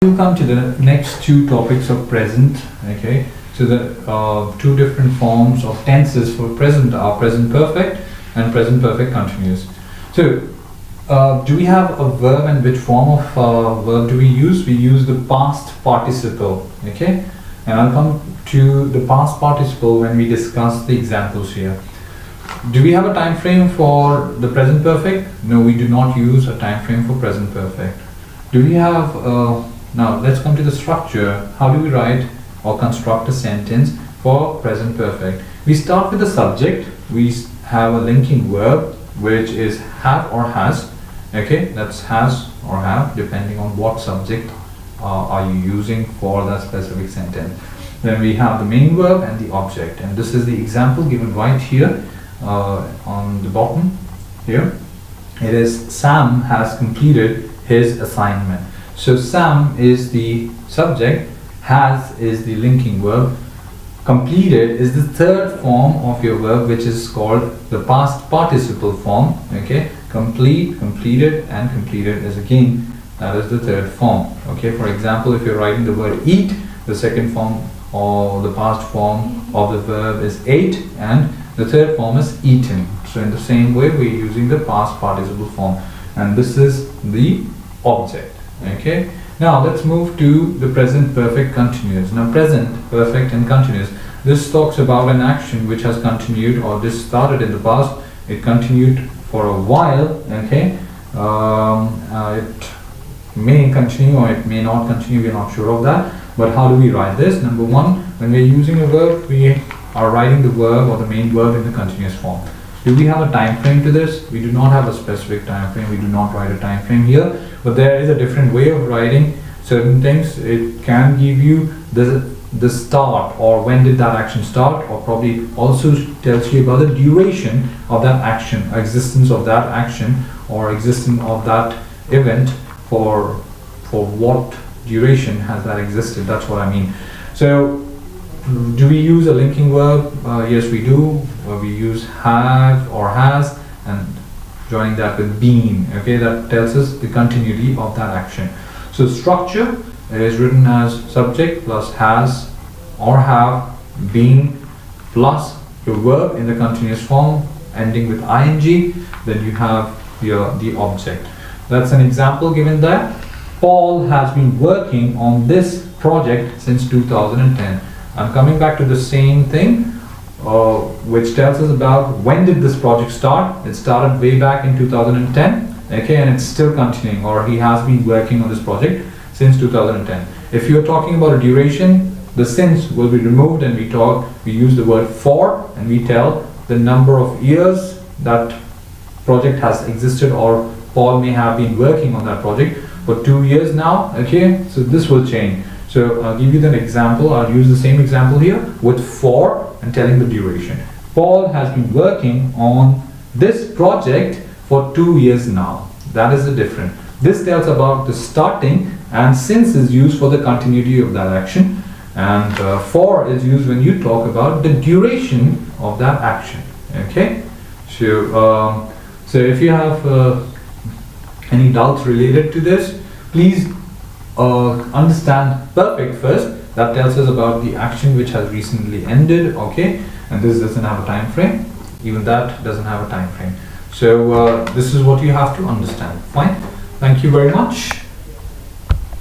We'll come to the next two topics of present. Okay, so the two different forms of tenses for present are present perfect and present perfect continuous. So do we have a verb, and which form of verb do we use? We use the past participle. Okay, and I'll come to the past participle when we discuss the examples here. Do we have a time frame for the present perfect? No, we do not use a time frame for present perfect. Do we have now let's come to the structure. How do we write or construct a sentence for present perfect? We start with the subject. We have a linking verb, which is have or has. Okay, that's has or have, depending on what subject are you using for that specific sentence. Then we have the main verb and the object, and this is the example given right here on the bottom here. It is Sam has completed his assignment. So Sam is the subject, has is the linking verb, completed is the third form of your verb, which is called the past participle form. Okay, complete, completed, and completed is again, that is the third form. Okay, for example, if you're writing the word eat, the second form or the past form of the verb is ate, and the third form is eaten. So in the same way, we're using the past participle form, and this is the object. Okay, now let's move to the present perfect continuous. Now present perfect and continuous, this talks about an action which has continued, or this started in the past, it continued for a while. Okay, it may continue or it may not continue, we're not sure of that. But how do we write this? Number one, when we're using a verb, we are writing the verb or the main verb in the continuous form. Do we have a time frame to this? We do not have a specific time frame. We do not write a time frame here, but there is a different way of writing certain things. It can give you the start, or when did that action start, or probably also tells you about the duration of that action, existence of that action, or existence of that event, for what duration has that existed. That's what I mean. So do we use a linking verb? Yes, we do. We use have or has, and joining that with been. Okay, that tells us the continuity of that action. So structure is written as subject plus has or have been plus your verb in the continuous form ending with ing. Then you have the object. That's an example given there. Paul has been working on this project since 2010. I'm coming back to the same thing, which tells us about when did this project start. It started way back in 2010. Okay, and it's still continuing, or he has been working on this project since 2010. If you're talking about a duration, the since will be removed, and we use the word for, and we tell the number of years that project has existed, or Paul may have been working on that project for 2 years now. Okay, so this will change. So I'll give you an example. I'll use the same example here with for and telling the duration. Paul has been working on this project for 2 years now. That is the difference. This tells about the starting, and since is used for the continuity of that action, and for is used when you talk about the duration of that action. Okay, so if you have any doubts related to this, please understand perfect first. That tells us about the action which has recently ended. Okay, and this doesn't have a time frame. Even that doesn't have a time frame. So this is what you have to understand. Fine. Thank you very much.